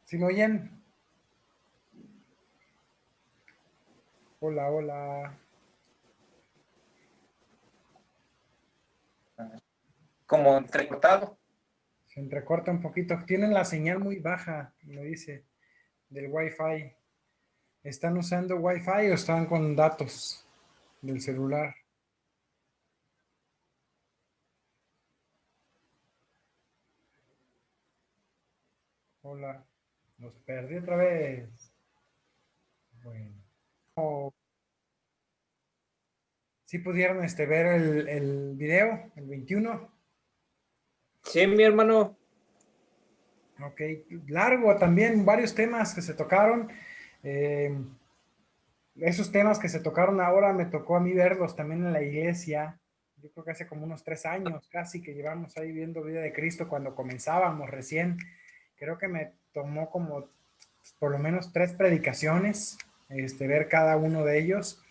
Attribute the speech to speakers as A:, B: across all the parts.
A: ¿Sí me oyen? Hola, hola.
B: Como entrecortado.
A: Se entrecorta un poquito. Tienen la señal muy baja, me dice, del Wi-Fi. ¿Están usando Wi-Fi o están con datos del celular? Hola. Los perdí otra vez. Bueno. ¿Sí pudieron ver el video, el 21?
B: Sí, mi hermano.
A: Ok, largo también, varios temas que se tocaron. Esos temas que se tocaron ahora me tocó a mí verlos también en la iglesia. Yo creo que hace como unos 3 años casi que llevamos ahí viendo Vida de Cristo cuando comenzábamos recién. Creo que me tomó como por lo menos 3 predicaciones, ver cada uno de ellos.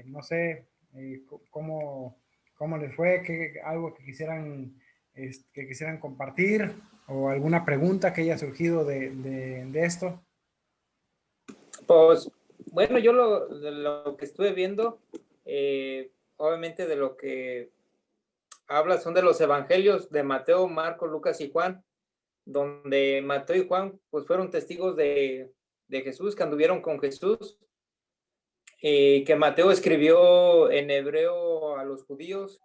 A: No sé cómo, cómo les fue, algo que quisieran compartir o alguna pregunta que haya surgido de esto.
B: Pues bueno, yo de lo que estuve viendo, obviamente de lo que habla son de los evangelios de Mateo, Marcos, Lucas y Juan, donde Mateo y Juan pues fueron testigos de Jesús, que anduvieron con Jesús, que Mateo escribió en hebreo a los judíos,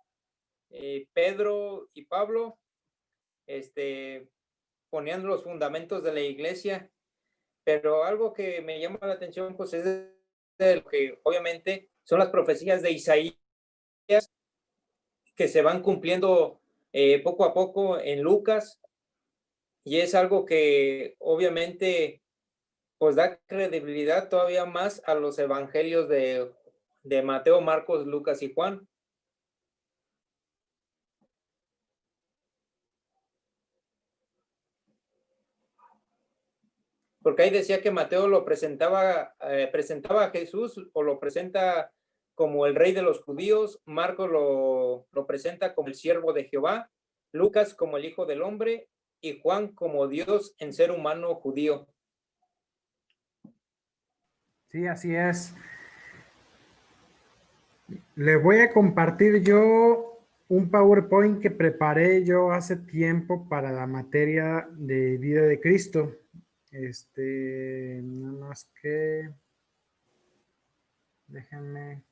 B: Pedro y Pablo ponían los fundamentos de la iglesia, pero algo que me llama la atención pues es de lo que obviamente son las profecías de Isaías que se van cumpliendo poco a poco en Lucas, y es algo que obviamente pues da credibilidad todavía más a los evangelios de Mateo, Marcos, Lucas y Juan. Porque ahí decía que Mateo lo presentaba a Jesús, o lo presenta como el rey de los judíos, Marcos lo presenta como el siervo de Jehová, Lucas como el hijo del hombre y Juan como Dios en ser humano judío.
A: Sí, así es. Le voy a compartir yo un PowerPoint que preparé yo hace tiempo para la materia de vida de Cristo. Nada más que déjenme.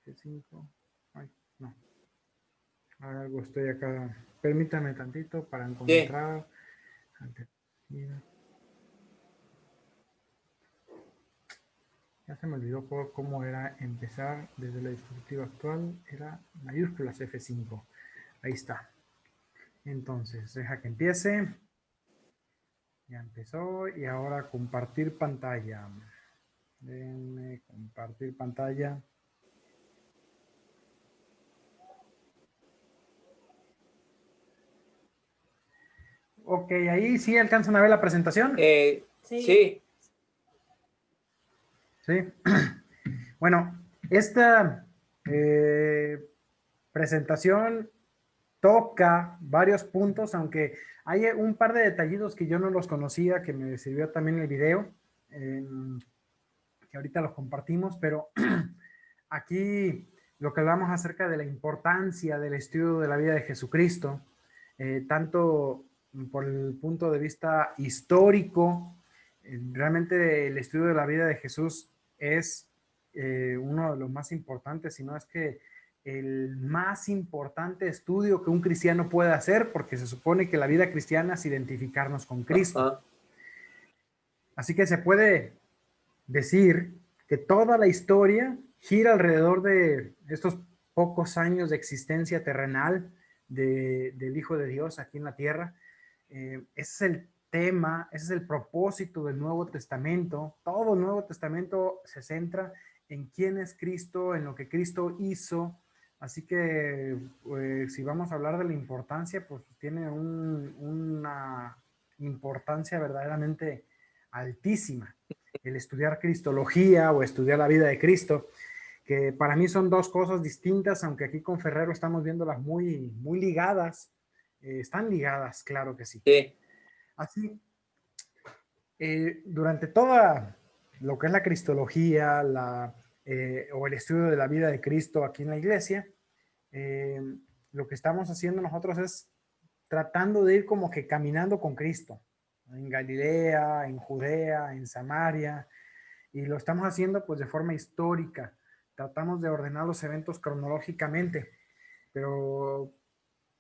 A: F5. Ay, no. Algo estoy acá. Permítame tantito para
B: Sí.
A: encontrar. Ya se me olvidó cómo era empezar desde el dispositivo actual. Era mayúsculas F5. Ahí está. Entonces, deja que empiece. Ya empezó y ahora compartir pantalla. Déjenme compartir pantalla. Ok, ahí sí alcanzan a ver la presentación.
B: Sí.
A: Sí. Bueno, esta presentación toca varios puntos, aunque hay un par de detallitos que yo no los conocía, que me sirvió también el video, que ahorita los compartimos, pero aquí lo que hablamos acerca de la importancia del estudio de la vida de Jesucristo, tanto por el punto de vista histórico, realmente el estudio de la vida de Jesús es uno de los más importantes, si no es que el más importante estudio que un cristiano puede hacer, porque se supone que la vida cristiana es identificarnos con Cristo.
B: Ajá.
A: Así que se puede decir que toda la historia gira alrededor de estos pocos años de existencia terrenal del Hijo de Dios aquí en la tierra. Ese es el tema, ese es el propósito del Nuevo Testamento. Todo el Nuevo Testamento se centra en quién es Cristo, en lo que Cristo hizo. Así que si vamos a hablar de la importancia, pues tiene una importancia verdaderamente altísima el estudiar cristología o estudiar la vida de Cristo, que para mí son dos cosas distintas, aunque aquí con Ferrero estamos viéndolas muy ligadas. Están ligadas, claro que sí.
B: Sí.
A: Así, durante toda lo que es la cristología, o el estudio de la vida de Cristo aquí en la iglesia, eh, lo que estamos haciendo nosotros es tratando de ir como que caminando con Cristo, en Galilea, en Judea, en Samaria, y lo estamos haciendo pues de forma histórica. Tratamos de ordenar los eventos cronológicamente, pero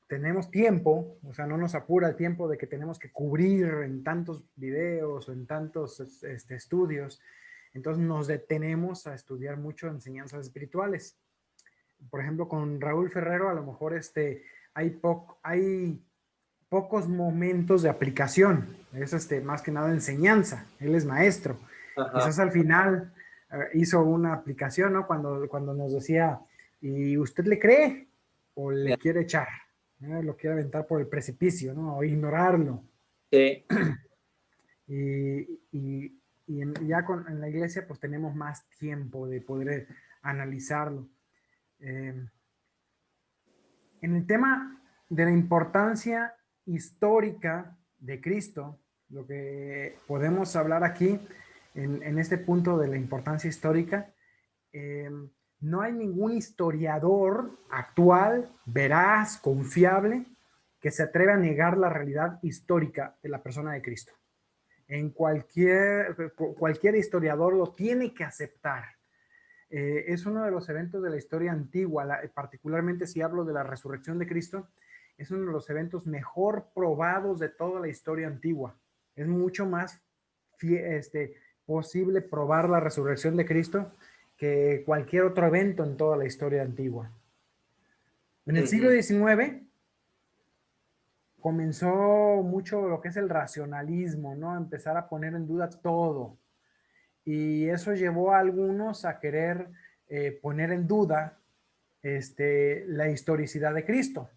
A: tenemos tiempo, o sea, no nos apura el tiempo de que tenemos que cubrir en tantos videos o en tantos estudios. Entonces nos detenemos a estudiar mucho enseñanzas espirituales. Por ejemplo, con Raúl Ferrero, a lo mejor hay pocos momentos de aplicación. Es más que nada enseñanza. Él es maestro.
B: Ajá.
A: Quizás al final hizo una aplicación, ¿no? Cuando nos decía, ¿y usted le cree o le quiere echar? ¿No? Lo quiere aventar por el precipicio, ¿no? O ignorarlo.
B: Sí.
A: Y, en la iglesia pues tenemos más tiempo de poder analizarlo. Eh, en el tema de la importancia histórica de Cristo, lo que podemos hablar aquí en este punto de la importancia histórica, eh, no hay ningún historiador actual, veraz, confiable, que se atreva a negar la realidad histórica de la persona de Cristo. Cualquier historiador lo tiene que aceptar. Es uno de los eventos de la historia antigua, particularmente si hablo de la resurrección de Cristo, es uno de los eventos mejor probados de toda la historia antigua. Es mucho más posible probar la resurrección de Cristo que cualquier otro evento en toda la historia antigua. En el siglo
B: Ujú.
A: XIX comenzó mucho lo que es el racionalismo, ¿no? Empezar a poner en duda todo. Y eso llevó a algunos a querer poner en duda la historicidad de Cristo.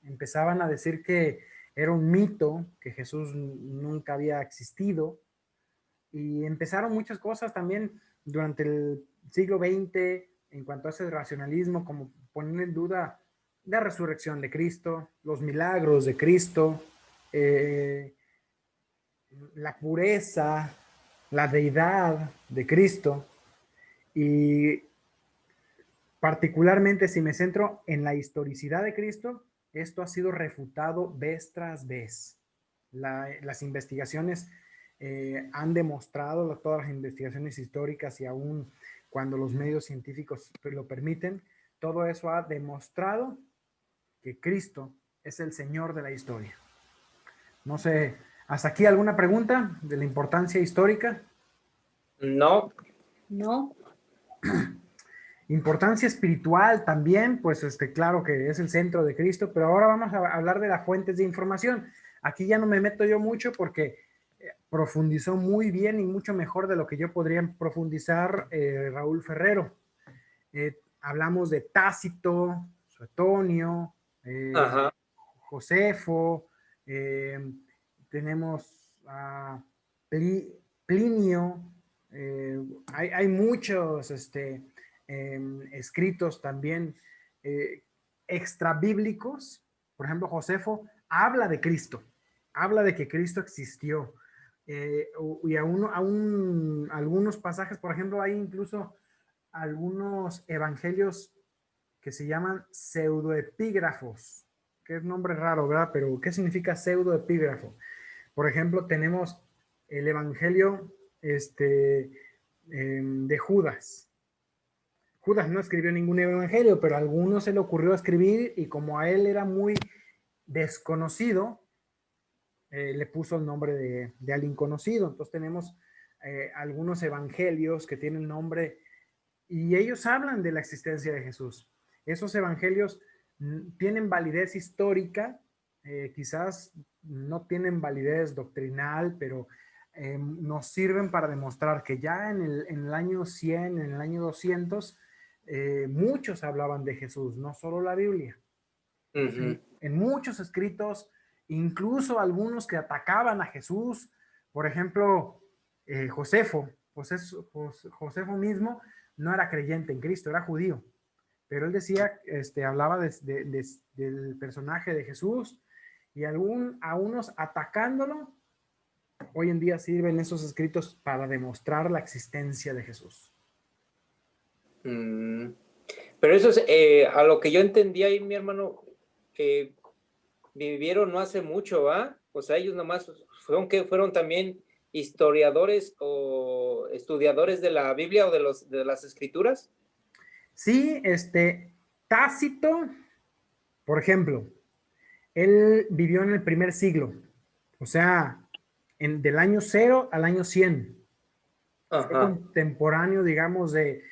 A: Empezaban a decir que era un mito, que Jesús nunca había existido, y empezaron muchas cosas también durante el siglo XX en cuanto a ese racionalismo, como poner en duda la resurrección de Cristo, los milagros de Cristo, eh, la pureza, la deidad de Cristo. Y particularmente si me centro en la historicidad de Cristo, esto ha sido refutado vez tras vez. Las investigaciones han demostrado, todas las investigaciones históricas y aún cuando los medios científicos lo permiten, todo eso ha demostrado que Cristo es el Señor de la historia. No sé, ¿hasta aquí alguna pregunta de la importancia histórica?
B: No.
C: No,
A: Importancia espiritual también, pues claro que es el centro de Cristo, pero ahora vamos a hablar de las fuentes de información. Aquí ya no me meto yo mucho porque profundizó muy bien y mucho mejor de lo que yo podría profundizar Raúl Ferrero. Hablamos de Tácito, Suetonio,
B: Ajá.
A: Josefo, eh, tenemos a Plinio, hay muchos escritos también eh, extra bíblicos. Por ejemplo, Josefo habla de Cristo, habla de que Cristo existió. Y aún algunos pasajes, por ejemplo, hay incluso algunos evangelios que se llaman pseudoepígrafos, que es nombre raro, ¿verdad? Pero ¿qué significa pseudoepígrafo? Por ejemplo, tenemos el evangelio de Judas. Judas no escribió ningún evangelio, pero a alguno se le ocurrió escribir y como a él era muy desconocido, le puso el nombre de alguien conocido. Entonces tenemos algunos evangelios que tienen nombre y ellos hablan de la existencia de Jesús. Esos evangelios tienen validez histórica, quizás no tienen validez doctrinal, pero nos sirven para demostrar que ya en el año 100, en el año 200, muchos hablaban de Jesús, no solo la Biblia.
B: Ujú.
A: En muchos escritos, incluso algunos que atacaban a Jesús, por ejemplo, Josefo, Josefo mismo no era creyente en Cristo, era judío, pero él decía, hablaba del personaje de Jesús y a unos atacándolo hoy en día sirven esos escritos para demostrar la existencia de Jesús.
B: Mm. Pero eso es, a lo que yo entendí ahí, mi hermano, vivieron no hace mucho, ¿va? O sea, ellos nomás fueron también historiadores o estudiadores de la Biblia o de las Escrituras.
A: Sí, Tácito, por ejemplo, él vivió en el primer siglo, o sea, del año 0 al año 100. Fue
B: Ajá.
A: contemporáneo, digamos, de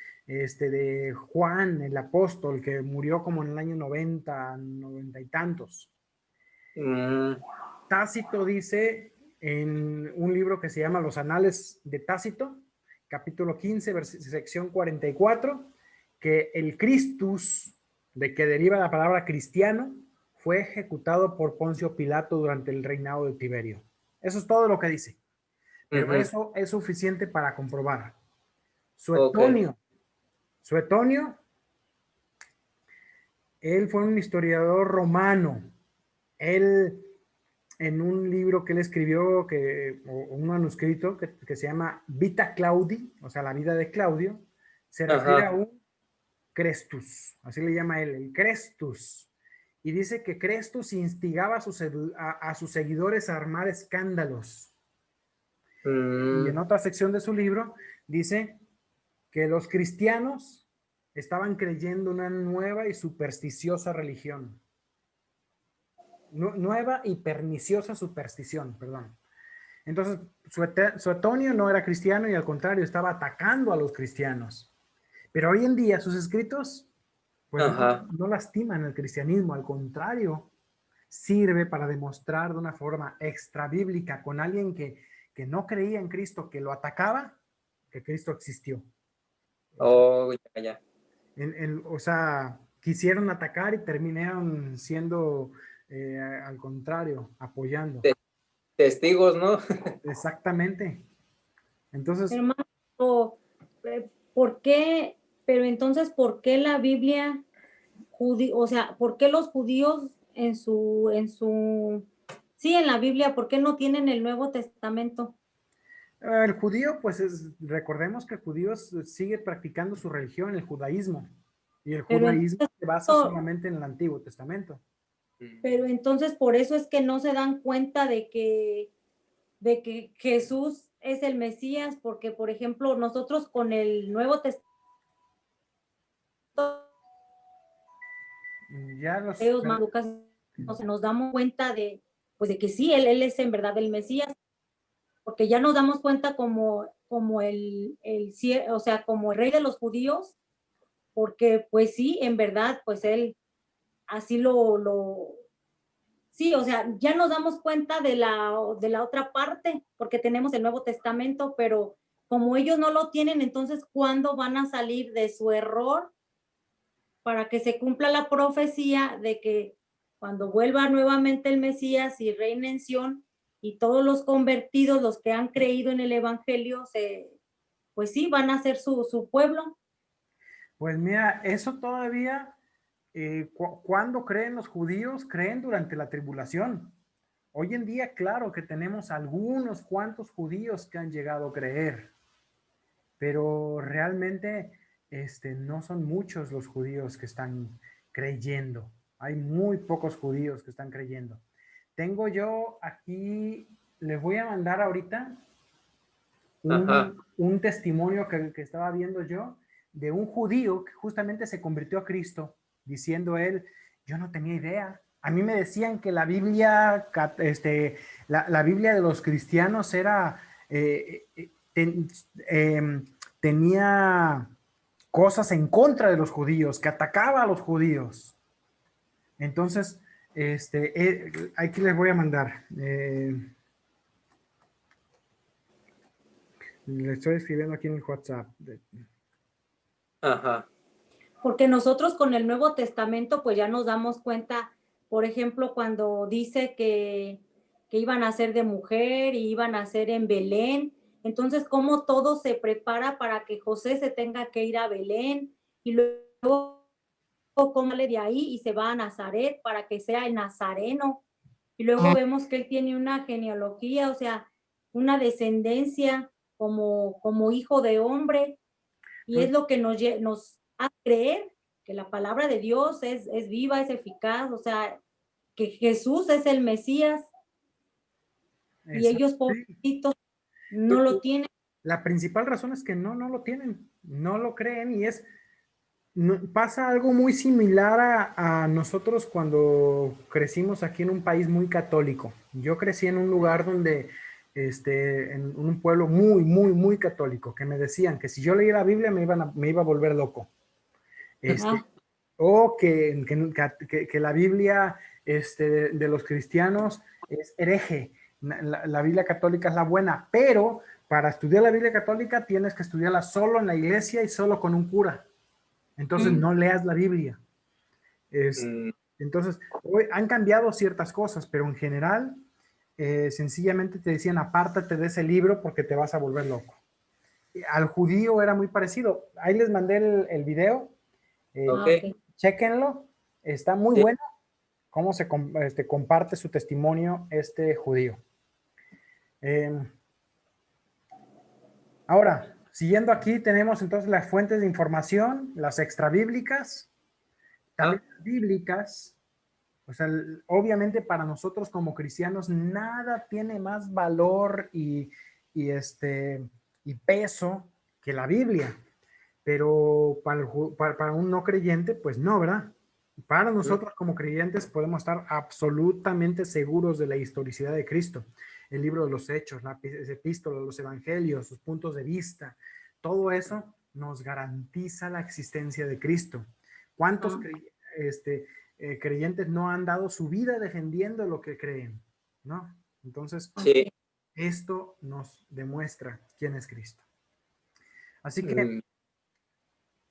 A: Juan, el apóstol, que murió como en el año 90, 90 y tantos.
B: Mm.
A: Tácito dice en un libro que se llama Los Anales de Tácito, capítulo 15, sección 44, que el Christus, de que deriva la palabra cristiano, fue ejecutado por Poncio Pilato durante el reinado de Tiberio. Eso es todo lo que dice, pero
B: Ujú.
A: eso es suficiente para comprobar.
B: Ok.
A: Suetonio, Suetonio, él fue un historiador romano. Él, en un libro que él escribió, o un manuscrito que se llama Vita Claudi, o sea, la vida de Claudio, se refiere a
B: Ajá.
A: un Crestus, así le llama él, el Crestus. Y dice que Crestus instigaba a sus seguidores a armar escándalos. Y en
B: Mm.
A: otra sección de su libro dice que los cristianos estaban creyendo una nueva y supersticiosa religión. Nueva y perniciosa superstición, perdón. Entonces, Suetonio no era cristiano y al contrario, estaba atacando a los cristianos. Pero hoy en día sus escritos, pues
B: Ajá.
A: no lastiman el cristianismo, al contrario, sirve para demostrar de una forma extra bíblica con alguien que no creía en Cristo, que lo atacaba, que Cristo existió. O sea,
B: Oh, ya, ya.
A: o sea, quisieron atacar y terminaron siendo, al contrario, apoyando.
B: Te- Testigos, ¿no?
A: Exactamente. Entonces,
C: Hermano, ¿por qué? Pero entonces, ¿por qué la Biblia, o sea, por qué los judíos sí, en la Biblia, ¿por qué no tienen el Nuevo Testamento?
A: el judío, pues recordemos que el judío sigue practicando su religión, el judaísmo, y el
C: Pero
A: judaísmo
C: entonces,
A: se basa solamente en el Antiguo Testamento.
C: pero entonces por eso es que no se dan cuenta de que Jesús es el Mesías, porque, por ejemplo, nosotros con el Nuevo Testamento,
A: Ya los,
C: Lucas, nos damos cuenta pues de que sí, él es en verdad el Mesías, porque ya nos damos cuenta como o sea, como el rey de los judíos, porque pues sí, en verdad, pues él así sí, o sea, ya nos damos cuenta de la otra parte, porque tenemos el Nuevo Testamento, pero como ellos no lo tienen, entonces, ¿cuándo van a salir de su error para que se cumpla la profecía de que cuando vuelva nuevamente el Mesías y reine en Sion y todos los convertidos, los que han creído en el Evangelio, pues sí, van a ser su pueblo?
A: pues mira, eso todavía, ¿cuándo creen los judíos? Creen durante la tribulación. Hoy en día, claro que tenemos algunos cuantos judíos que han llegado a creer, pero realmente no son muchos los judíos que están creyendo. Hay muy pocos judíos que están creyendo. Tengo yo aquí, les voy a mandar ahorita
B: Ajá.
A: un testimonio que estaba viendo yo de un judío que justamente se convirtió a Cristo, diciendo él, yo no tenía idea. A mí me decían que la Biblia, la Biblia de los cristianos era, tenía cosas en contra de los judíos, que atacaba a los judíos. Entonces, aquí les voy a mandar. Le estoy escribiendo aquí en el WhatsApp.
B: Ajá.
C: Porque nosotros con el Nuevo Testamento pues ya nos damos cuenta, por ejemplo, cuando dice que iban a ser de mujer y iban a ser en Belén, entonces cómo todo se prepara para que José se tenga que ir a Belén y luego cómo sale de ahí y se va a Nazaret para que sea el nazareno y luego vemos que él tiene una genealogía, o sea, una descendencia como hijo de hombre, y
A: Pues-
C: es lo que nos hace creer que la palabra de Dios es viva, es eficaz, o sea, que Jesús es el Mesías, y ellos,
A: Sí.
C: pobrecitos, no lo tienen.
A: La principal razón es que no lo tienen, no lo creen y pasa algo muy similar a nosotros cuando crecimos aquí en un país muy católico. Yo crecí en un lugar donde, en un pueblo muy, muy, muy católico, que me decían que si yo leía la Biblia me iba a volver loco.
C: Ah,
A: O que la Biblia de los cristianos es hereje. La Biblia católica es la buena, pero para estudiar la Biblia católica tienes que estudiarla solo en la iglesia y solo con un cura. Entonces no leas la Biblia. Entonces, hoy han cambiado ciertas cosas, pero en general, sencillamente te decían, apártate de ese libro porque te vas a volver loco. Al judío era muy parecido. Ahí les mandé el video.
B: Ok.
A: Chéquenlo. Está muy
B: Sí.
A: bueno cómo se comparte su testimonio este judío. Ahora, siguiendo aquí, tenemos entonces las fuentes de información, las extrabíblicas, también las bíblicas. O sea, obviamente para nosotros como cristianos nada tiene más valor y peso que la Biblia, pero para un no creyente, pues no, ¿verdad? Para nosotros como creyentes podemos estar absolutamente seguros de la historicidad de Cristo, el libro de los Hechos, la epístola, los evangelios, sus puntos de vista, todo eso nos garantiza la existencia de Cristo. ¿Cuántos creyentes no han dado su vida defendiendo lo que creen? ¿No? Entonces,
B: Sí.
A: esto nos demuestra quién es Cristo. Así que
B: Mm,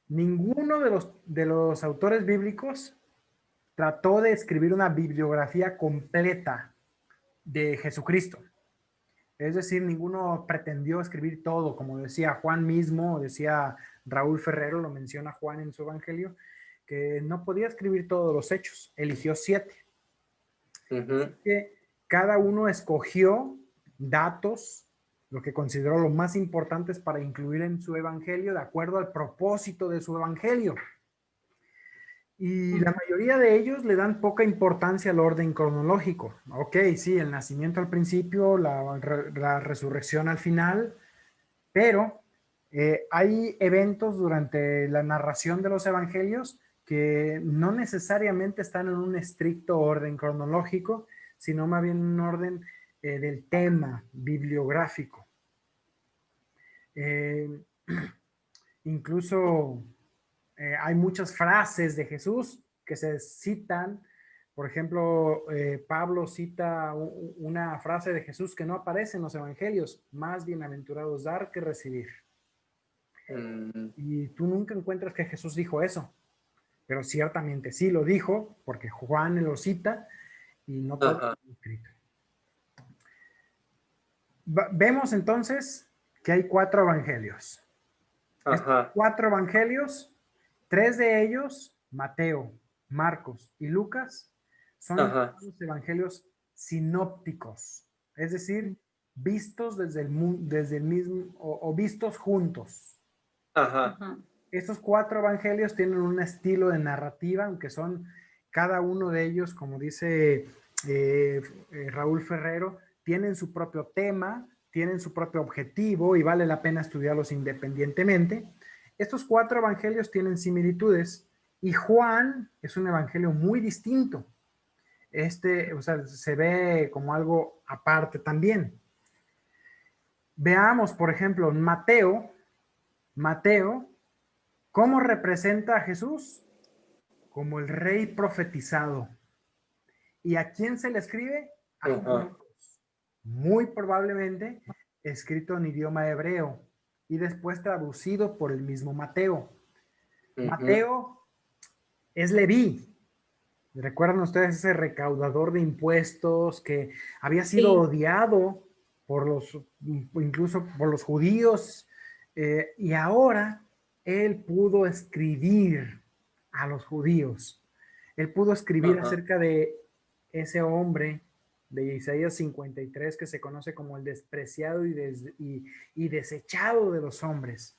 A: ninguno de los autores bíblicos trató de escribir una bibliografía completa de Jesucristo. Es decir, ninguno pretendió escribir todo, como decía Juan mismo, decía Raúl Ferrero, lo menciona Juan en su evangelio, que no podía escribir todos los hechos, eligió 7.
B: ujú.
A: Que cada uno escogió datos, lo que consideró lo más importantes para incluir en su evangelio de acuerdo al propósito de su evangelio. Y la mayoría de ellos le dan poca importancia al orden cronológico. Ok, sí, el nacimiento al principio, la resurrección al final, pero hay eventos durante la narración de los evangelios que no necesariamente están en un estricto orden cronológico, sino más bien en un orden del tema bibliográfico. Eh, incluso hay muchas frases de Jesús que se citan. Por ejemplo, Pablo cita una frase de Jesús que no aparece en los evangelios: más bienaventurados dar que recibir. Y tú nunca encuentras que Jesús dijo eso, pero ciertamente sí lo dijo, porque Juan lo cita y no todo
B: Ajá.
A: está escrito. Vemos entonces que hay 4 evangelios. Estos
B: Ajá.
A: 4 evangelios, 3 de ellos, Mateo, Marcos y Lucas, son
B: Ajá.
A: los evangelios sinópticos, es decir, vistos desde el mismo o vistos juntos.
B: Ajá.
C: ajá.
A: Estos 4 evangelios tienen un estilo de narrativa, aunque son cada uno de ellos, como dice Raúl Ferrero, tienen su propio tema, tienen su propio objetivo y vale la pena estudiarlos independientemente. Estos 4 evangelios tienen similitudes y Juan es un evangelio muy distinto. O sea, se ve como algo aparte también. Veamos, por ejemplo, Mateo, ¿cómo representa a Jesús? Como el rey profetizado. ¿Y a quién se le escribe? A
B: Ajá.
A: judíos. Muy probablemente escrito en idioma hebreo y después traducido por el mismo Mateo.
B: Ujú.
A: Mateo es Leví. ¿Recuerdan ustedes ese recaudador de impuestos que había sido
C: Sí,
A: odiado incluso por los judíos? Y ahora él pudo escribir a los judíos. Él pudo escribir
B: Ajá.
A: acerca de ese hombre de Isaías 53, que se conoce como el despreciado y desechado de los hombres.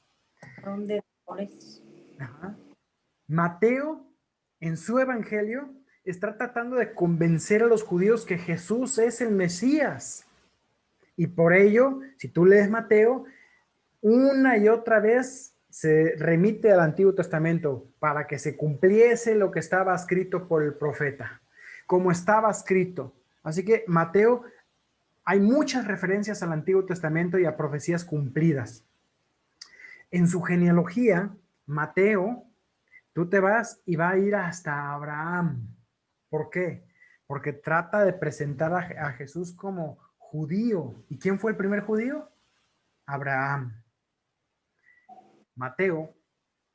C: ¿Dónde? Por eso.
A: Ajá. Mateo, en su evangelio, está tratando de convencer a los judíos que Jesús es el Mesías. Y por ello, si tú lees Mateo, una y otra vez se remite al Antiguo Testamento para que se cumpliese lo que estaba escrito por el profeta, como estaba escrito. Así que Mateo, hay muchas referencias al Antiguo Testamento y a profecías cumplidas. En su genealogía, Mateo, tú te vas y va a ir hasta Abraham. ¿Por qué? Porque trata de presentar a Jesús como judío. ¿Y quién fue el primer judío? Abraham. Mateo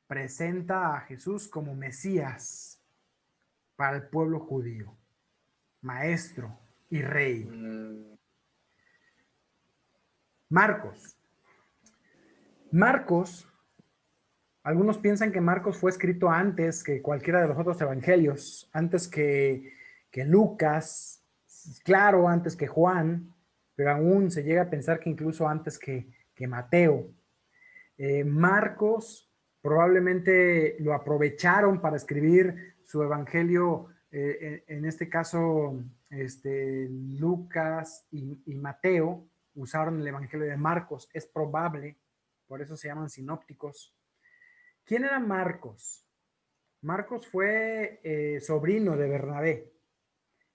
A: presenta a Jesús como Mesías para el pueblo judío, maestro y rey. Marcos, algunos piensan que Marcos fue escrito antes que cualquiera de los otros evangelios, antes que Lucas, claro, antes que Juan, pero aún se llega a pensar que incluso antes que Mateo. Marcos probablemente lo aprovecharon para escribir su evangelio, en este caso, Lucas y Mateo usaron el evangelio de Marcos, es probable, por eso se llaman sinópticos. ¿Quién era Marcos? Marcos fue sobrino de Bernabé.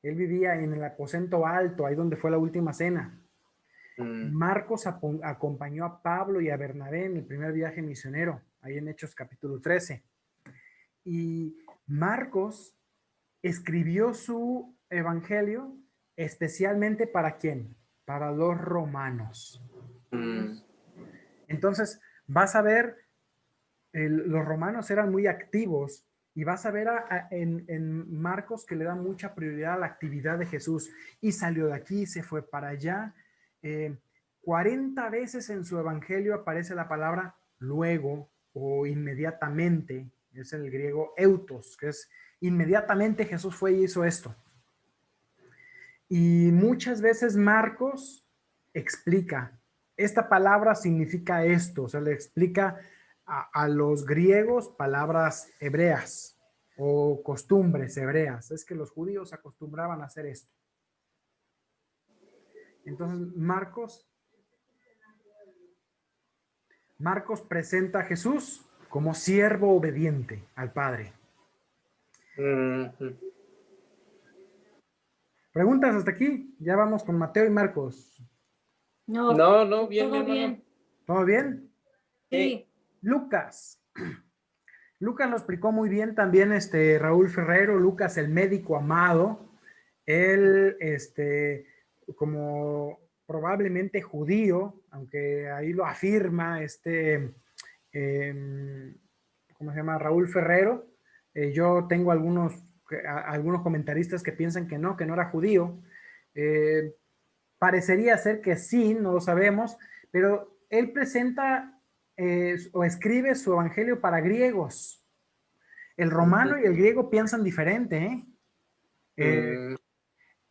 A: Él vivía en el aposento alto, ahí donde fue la última cena. Marcos acompañó a Pablo y a Bernabé en el primer viaje misionero, ahí en Hechos capítulo 13. Y Marcos escribió su evangelio especialmente ¿para quién? Para los romanos. Entonces, vas a ver, los romanos eran muy activos y vas a ver en Marcos que le da mucha prioridad a la actividad de Jesús y salió de aquí, se fue para allá. 40 veces en su evangelio aparece la palabra luego o inmediatamente, es el griego eutos, que es inmediatamente Jesús fue y hizo esto. Y muchas veces Marcos explica, esta palabra significa esto, o sea, le explica a los griegos palabras hebreas o costumbres hebreas. Es que los judíos acostumbraban a hacer esto. Entonces, Marcos presenta a Jesús como siervo obediente al Padre. ¿Preguntas hasta aquí? Ya vamos con Mateo y Marcos.
B: No, bien,
C: todo
B: mi hermano.
C: bien.
A: ¿Todo bien?
C: Sí.
A: Lucas. Lucas lo explicó muy bien también Raúl Ferrero. Lucas, el médico amado. Él, como probablemente judío, aunque ahí lo afirma ¿cómo se llama? Raúl Ferrero. Yo tengo algunos comentaristas que piensan que no era judío. Parecería ser que sí, no lo sabemos, pero él presenta o escribe su evangelio para griegos. El romano y el griego piensan diferente,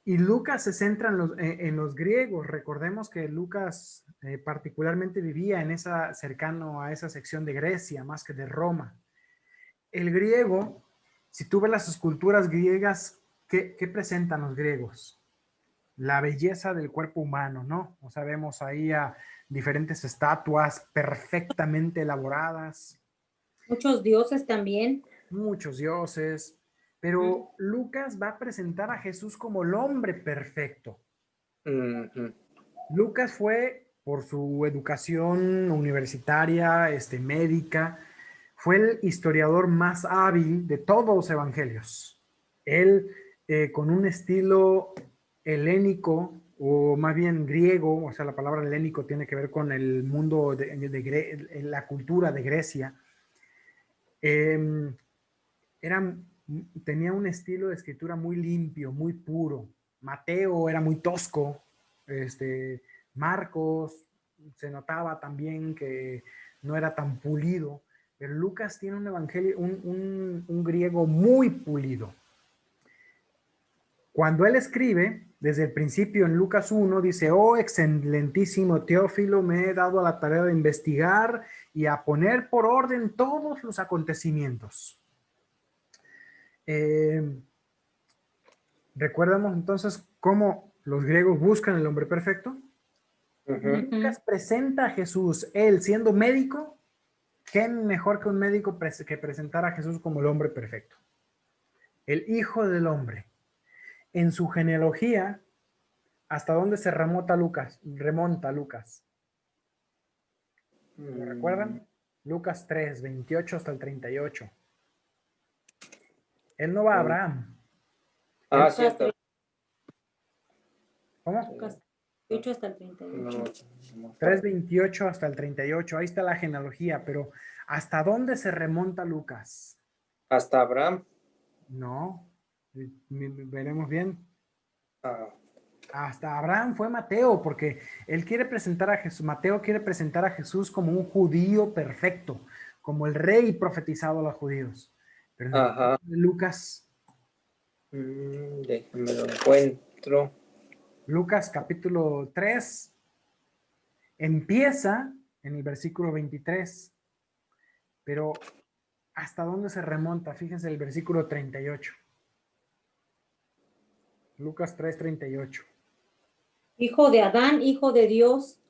A: y Lucas se centra en los griegos. Recordemos que Lucas particularmente vivía cercano a esa sección de Grecia, más que de Roma. El griego, si tú ves las esculturas griegas, ¿qué presentan los griegos? La belleza del cuerpo humano, ¿no? O sea, vemos ahí a diferentes estatuas perfectamente elaboradas.
C: Muchos dioses también.
A: Muchos dioses. Pero Lucas va a presentar a Jesús como el hombre perfecto. Lucas fue, por su educación universitaria, médica, fue el historiador más hábil de todos los evangelios. Él, con un estilo helénico, o más bien griego, o sea, la palabra helénico tiene que ver con el mundo la cultura de Grecia, tenía un estilo de escritura muy limpio, muy puro. Mateo era muy tosco, Marcos se notaba también que no era tan pulido, pero Lucas tiene un evangelio, un griego muy pulido. Cuando él escribe, desde el principio en Lucas 1 dice, oh excelentísimo Teófilo, me he dado a la tarea de investigar y a poner por orden todos los acontecimientos. ¿Recuerdamos entonces cómo los griegos buscan el hombre perfecto? Lucas presenta a Jesús, él siendo médico, ¿qué mejor que un médico que presentar a Jesús como el hombre perfecto? El Hijo del Hombre. En su genealogía, ¿hasta dónde se remonta Lucas? ¿Lo recuerdan? Lucas 3, 28 hasta el 38. Él no va a Abraham.
B: Ah, cierto.
A: ¿Cómo?
C: Lucas 8 hasta el 38.
A: 3, 28 hasta el 38. Ahí está la genealogía, pero ¿hasta dónde se remonta Lucas?
B: Hasta Abraham.
A: No, veremos bien.
B: Ah.
A: Hasta Abraham fue Mateo, porque él quiere presentar a Jesús, Mateo quiere presentar a Jesús como un judío perfecto, como el rey profetizado a los judíos. Pero en el caso de Lucas,
B: déjame lo encuentro.
A: Lucas capítulo 3 empieza en el versículo 23, pero ¿hasta dónde se remonta? Fíjense el versículo 38. Lucas 3, 38.
C: Hijo de Adán, hijo de Dios.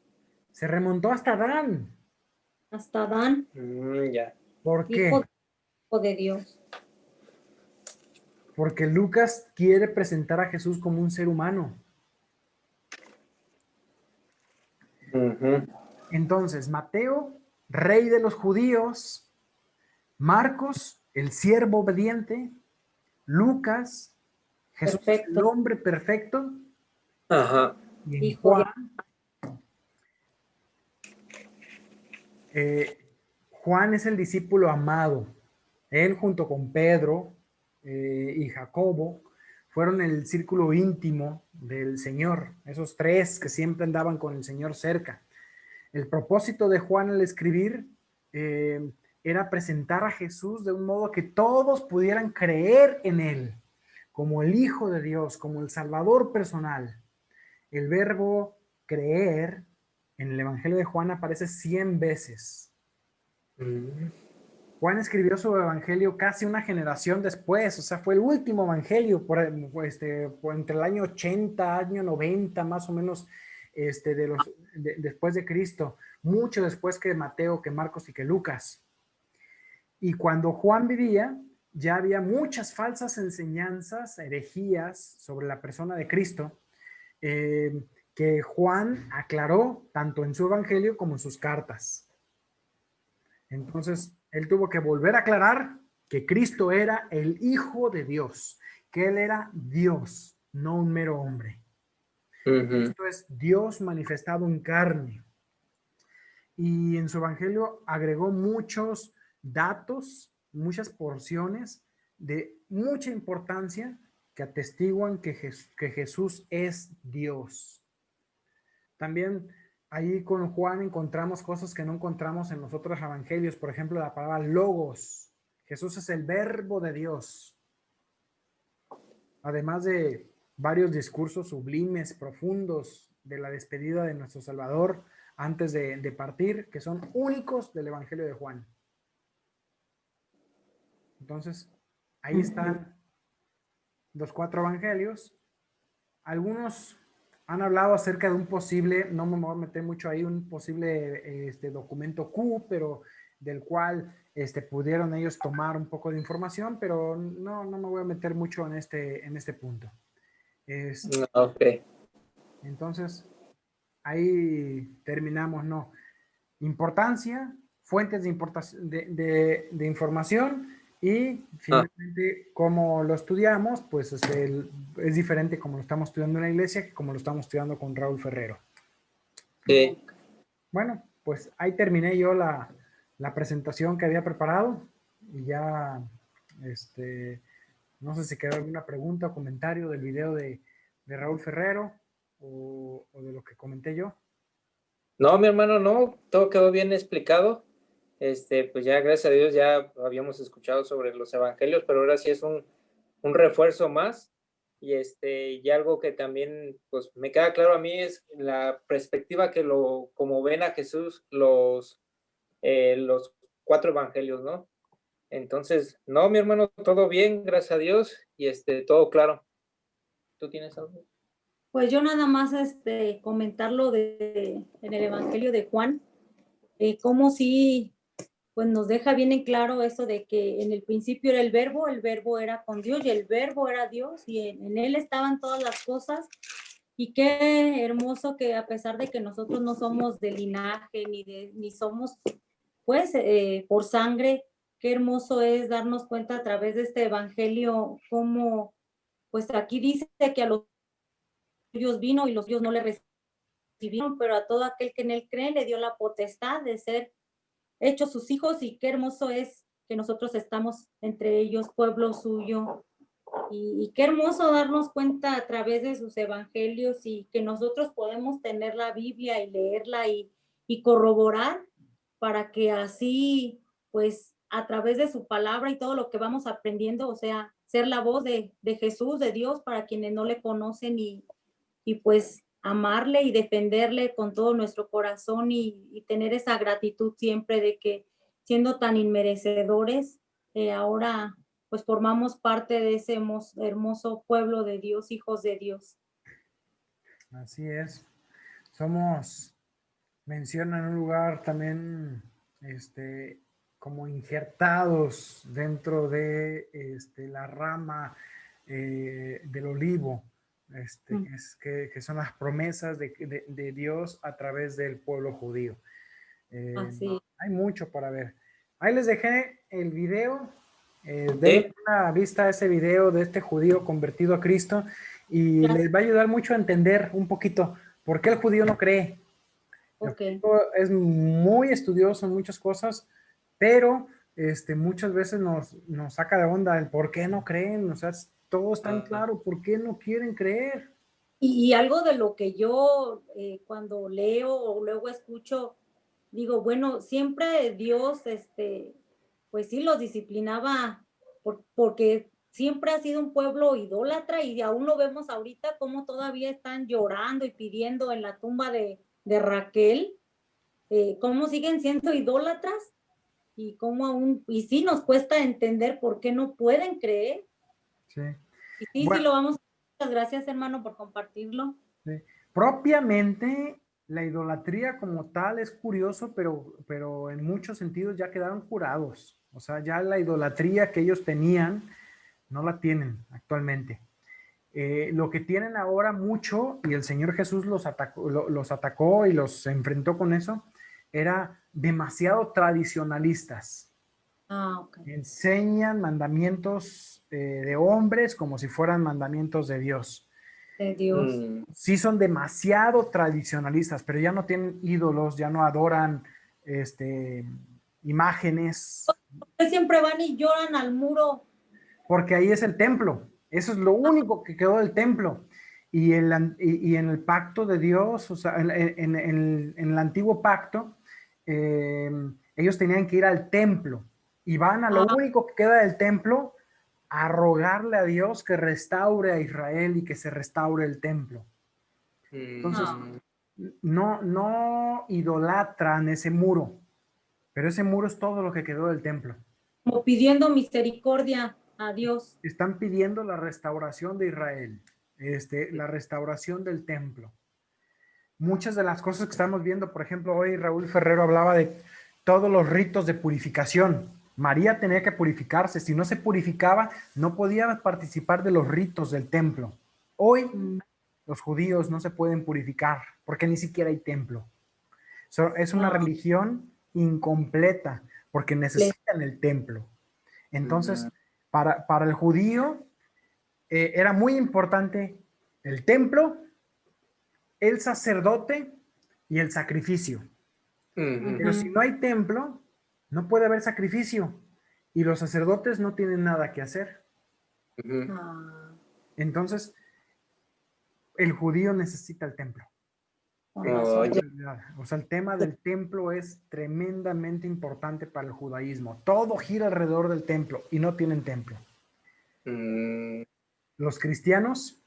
A: Se remontó hasta Adán.
C: Hasta Adán.
B: Ya.
A: ¿Por qué?
C: Hijo de Dios.
A: Porque Lucas quiere presentar a Jesús como un ser humano. Entonces, Mateo, rey de los judíos, Marcos, el siervo obediente, Lucas, Jesús, el hombre perfecto, y en Juan es el discípulo amado. Él junto con Pedro y Jacobo fueron el círculo íntimo del Señor, esos tres que siempre andaban con el Señor cerca. El propósito de Juan al escribir era presentar a Jesús de un modo que todos pudieran creer en él, como el Hijo de Dios, como el Salvador personal. El verbo creer en el Evangelio de Juan aparece 100 veces. Juan escribió su evangelio casi una generación después, o sea, fue el último evangelio por entre el año 80, año 90, más o menos, después de Cristo, mucho después que Mateo, que Marcos y que Lucas. Y cuando Juan vivía, ya había muchas falsas enseñanzas, herejías sobre la persona de Cristo, que Juan aclaró tanto en su evangelio como en sus cartas. Entonces, él tuvo que volver a aclarar que Cristo era el Hijo de Dios, que Él era Dios, no un mero hombre. Esto es Dios manifestado en carne. Y en su evangelio agregó muchos datos, muchas porciones de mucha importancia que atestiguan que Jesús es Dios. También ahí con Juan encontramos cosas que no encontramos en los otros evangelios. Por ejemplo, la palabra logos. Jesús es el verbo de Dios. Además de varios discursos sublimes, profundos de la despedida de nuestro Salvador antes de partir, que son únicos del evangelio de Juan. Entonces, ahí están los 4 evangelios. Algunos han hablado acerca de un posible, no me voy a meter mucho ahí, un posible documento Q, pero del cual pudieron ellos tomar un poco de información, pero no me voy a meter mucho en este punto. Entonces, ahí terminamos, ¿no? Importancia, fuentes de información y finalmente cómo lo estudiamos, pues es diferente como lo estamos estudiando en la iglesia que como lo estamos estudiando con Raúl Ferrero.
B: Sí.
A: Bueno, pues ahí terminé yo la presentación que había preparado y ya, no sé si quedó alguna pregunta o comentario del video de Raúl Ferrero o de lo que comenté yo.
B: No, mi hermano, no, todo quedó bien explicado. Pues ya, gracias a Dios, ya habíamos escuchado sobre los evangelios, pero ahora sí es un refuerzo más Y algo que también pues me queda claro a mí es la perspectiva que como ven a Jesús los 4 evangelios, ¿no? Entonces, no, mi hermano, todo bien, gracias a Dios, y todo claro. ¿Tú tienes algo?
C: Pues yo nada más comentar lo en el Evangelio de Juan, cómo sí, pues nos deja bien en claro eso de que en el principio era el verbo era con Dios y el verbo era Dios y en él estaban todas las cosas. Y qué hermoso que a pesar de que nosotros no somos de linaje ni somos pues por sangre, qué hermoso es darnos cuenta a través de este evangelio cómo pues aquí dice que a los suyos vino y los suyos no le recibieron, pero a todo aquel que en él cree le dio la potestad de ser hechos sus hijos y qué hermoso es que nosotros estamos entre ellos, pueblo suyo. Y qué hermoso darnos cuenta a través de sus evangelios y que nosotros podemos tener la Biblia y leerla y corroborar para que así, pues, a través de su palabra y todo lo que vamos aprendiendo, o sea, ser la voz de Jesús, de Dios, para quienes no le conocen y pues amarle y defenderle con todo nuestro corazón y tener esa gratitud siempre de que siendo tan inmerecedores, ahora pues formamos parte de ese hermoso pueblo de Dios, hijos de Dios.
A: Así es. Somos, menciona en un lugar también, como injertados dentro de la rama del olivo, que son las promesas de Dios a través del pueblo judío.
C: Así.
A: Hay mucho para ver. Ahí les dejé el video.
B: ¿Sí?
A: Denle una vista a ese video de este judío convertido a Cristo y
C: Gracias.
A: les va a ayudar mucho a entender un poquito por qué el judío no cree. El
C: Okay.
A: judío es muy estudioso en muchas cosas, pero muchas veces nos saca de onda el por qué no creen. O sea, todo es tan claro, ¿por qué no quieren creer?
C: Y algo de lo que yo cuando leo o luego escucho, digo, bueno, siempre Dios, pues sí los disciplinaba porque siempre ha sido un pueblo idólatra y aún lo vemos ahorita como todavía están llorando y pidiendo en la tumba de Raquel, cómo siguen siendo idólatras y cómo aún, y sí nos cuesta entender por qué no pueden creer.
A: Sí.
C: Y sí, sí
A: Bueno,
C: lo vamos. Muchas gracias, hermano, por compartirlo.
A: sí. Propiamente, la idolatría como tal es curioso, pero en muchos sentidos ya quedaron curados. O sea, ya la idolatría que ellos tenían, no la tienen actualmente. Lo que tienen ahora mucho, y el Señor Jesús los atacó y los enfrentó con eso, era demasiado tradicionalistas.
C: Ah, ok.
A: Enseñan mandamientos de hombres como si fueran mandamientos de Dios.
C: De Dios.
A: Sí son demasiado tradicionalistas, pero ya no tienen ídolos, ya no adoran imágenes,
C: Siempre van y lloran al muro.
A: porque ahí es el templo. Eso es lo único que quedó del templo. Y en el pacto de Dios, o sea, en el antiguo pacto, ellos tenían que ir al templo y van a lo único que queda del templo a rogarle a Dios que restaure a Israel y que se restaure el templo. Entonces, no idolatran ese muro, pero ese muro es todo lo que quedó del templo.
C: Como pidiendo misericordia a Dios.
A: Están pidiendo la restauración de Israel, la restauración del templo. Muchas de las cosas que estamos viendo, por ejemplo, hoy Raúl Ferrero hablaba de todos los ritos de purificación. María tenía que purificarse. Si no se purificaba, no podía participar de los ritos del templo. Hoy los judíos no se pueden purificar porque ni siquiera hay templo. Es una religión incompleta porque necesitan el templo. Entonces, para el judío era muy importante el templo, el sacerdote y el sacrificio. Pero si no hay templo, no puede haber sacrificio y los sacerdotes no tienen nada que hacer. Entonces, el judío necesita el templo. O sea, el tema del templo es tremendamente importante para el judaísmo. Todo gira alrededor del templo y no tienen templo. Los cristianos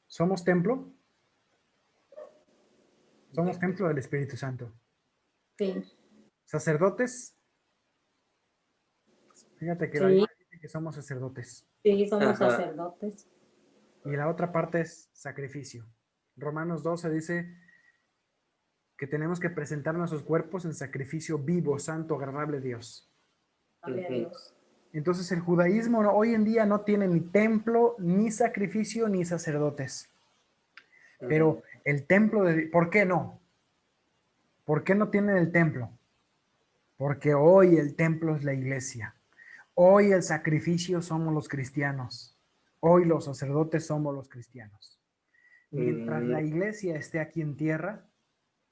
A: somos templo. Somos templo del Espíritu Santo.
C: Sí,
A: Sacerdotes. Fíjate que la
C: sí,
A: Biblia dice que somos sacerdotes.
C: sí, somos
B: Ajá.
C: sacerdotes.
A: Y la otra parte es sacrificio. Romanos 12 dice que tenemos que presentar nuestros cuerpos en sacrificio vivo, santo, agradable a Dios.
C: Gloria a Dios.
A: Entonces el judaísmo hoy en día no tiene ni templo, ni sacrificio, ni sacerdotes. Pero el templo de... ¿Por qué no? ¿Por qué no tienen el templo? Porque hoy el templo es la iglesia. Hoy el sacrificio somos los cristianos. Hoy los sacerdotes somos los cristianos. Mientras la iglesia esté aquí en tierra,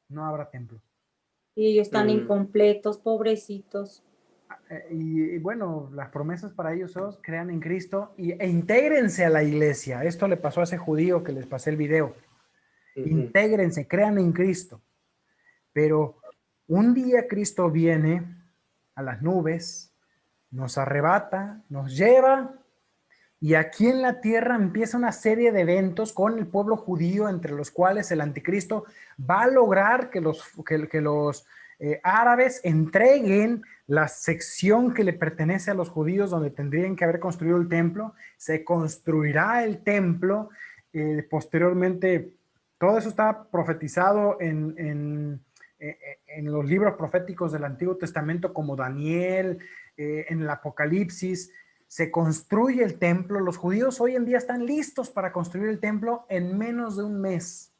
A: no habrá templo.
C: Y ellos están incompletos, pobrecitos.
A: Y bueno, las promesas para ellos son: crean en Cristo e intégrense a la iglesia. Esto le pasó a ese judío que les pasé el video. Intégrense, crean en Cristo. Pero un día Cristo viene a las nubes, nos arrebata, nos lleva, y aquí en la tierra empieza una serie de eventos con el pueblo judío, entre los cuales el anticristo va a lograr que los árabes entreguen la sección que le pertenece a los judíos, donde tendrían que haber construido el templo. Se construirá el templo. Posteriormente, todo eso está profetizado en los libros proféticos del Antiguo Testamento, como Daniel, en el Apocalipsis. Se construye el templo. Los judíos hoy en día están listos para construir el templo en menos de un mes.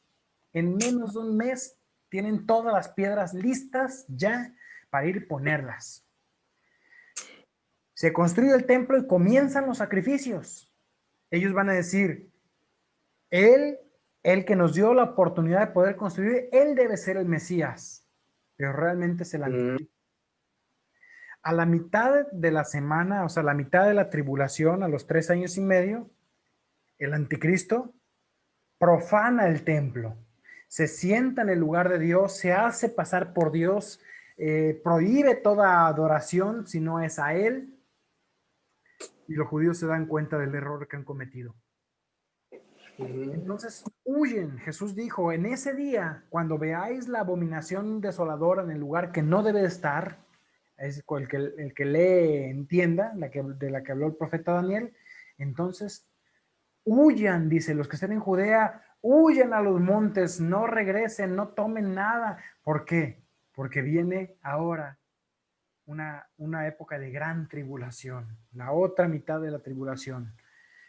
A: En menos de un mes tienen todas las piedras listas ya para ir ponerlas. Se construye el templo y comienzan los sacrificios. Ellos van a decir: Él, el que nos dio la oportunidad de poder construir, Él debe ser el Mesías. Pero realmente es el anticristo. A la mitad de la semana, o sea, la mitad de la tribulación, a los 3 años y medio, el anticristo profana el templo, se sienta en el lugar de Dios, se hace pasar por Dios, prohíbe toda adoración si no es a Él, y los judíos se dan cuenta del error que han cometido. Entonces huyen. Jesús dijo: en ese día, cuando veáis la abominación desoladora en el lugar que no debe estar, es el que lee entienda, de la que habló el profeta Daniel, entonces huyan, dice, los que estén en Judea, huyan a los montes, no regresen, no tomen nada. ¿Por qué? Porque viene ahora una época de gran tribulación, la otra mitad de la tribulación.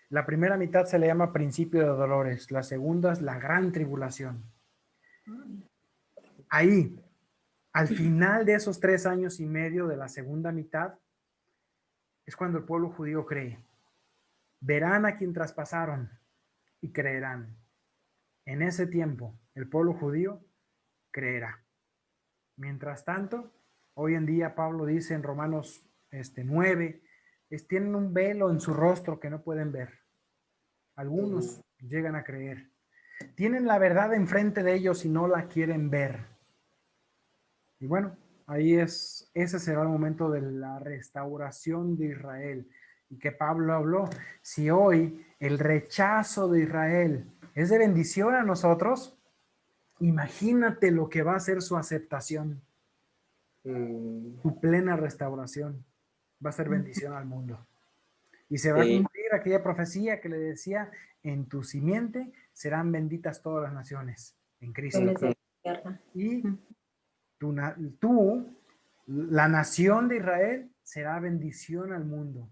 A: La primera mitad se le llama principio de dolores, la segunda es la gran tribulación. Ahí, al final de esos 3 años y medio de la segunda mitad, es cuando el pueblo judío cree. Verán a quien traspasaron y creerán. En ese tiempo, el pueblo judío creerá. Mientras tanto, hoy en día Pablo dice en Romanos 9, tienen un velo en su rostro que no pueden ver. Algunos llegan a creer. Tienen la verdad enfrente de ellos y no la quieren ver. Y bueno, ese será el momento de la restauración de Israel. Y que Pablo habló: si hoy el rechazo de Israel es de bendición a nosotros, imagínate lo que va a ser su aceptación, su plena restauración. Va a ser bendición al mundo. Y se va a cumplir aquella profecía que le decía: en tu simiente serán benditas todas las naciones en Cristo. Y la nación de Israel, será bendición al mundo.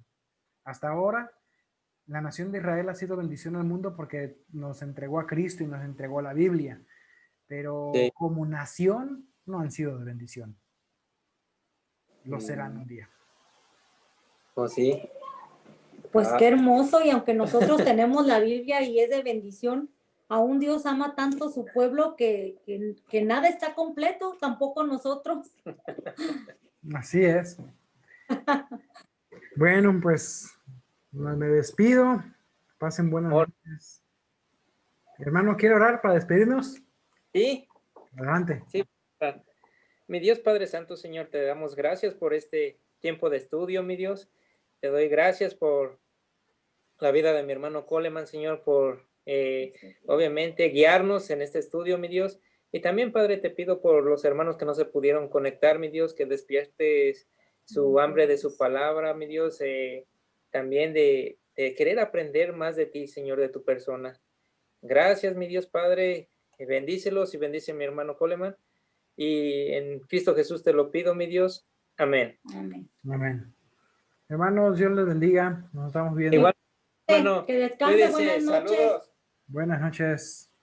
A: Hasta ahora, la nación de Israel ha sido bendición al mundo porque nos entregó a Cristo y nos entregó la Biblia. Pero como nación, no han sido de bendición. Lo serán un día.
B: Pues sí.
C: Pues qué hermoso, y aunque nosotros tenemos la Biblia y es de bendición, aún Dios ama tanto su pueblo que nada está completo, tampoco nosotros.
A: Así es. Bueno, pues me despido. Pasen buenas noches. Hermano, ¿quiere orar para despedirnos?
B: Sí.
A: Adelante.
B: Sí. Mi Dios Padre Santo, Señor, te damos gracias por este tiempo de estudio, mi Dios. Te doy gracias por la vida de mi hermano Coleman, Señor, por obviamente guiarnos en este estudio, mi Dios. Y también, Padre, te pido por los hermanos que no se pudieron conectar, mi Dios, que despiertes su hambre de su palabra, mi Dios, también de querer aprender más de ti, Señor, de tu persona. Gracias, mi Dios Padre, bendícelos y bendice a mi hermano Coleman. Y en Cristo Jesús te lo pido, mi Dios. Amén.
C: Amén.
A: Amén. Hermanos, Dios les bendiga. Nos estamos viendo.
B: Igual, bueno,
C: Que descanse,
B: cuídense,
C: buenas noches.
B: saludos.
A: Buenas noches.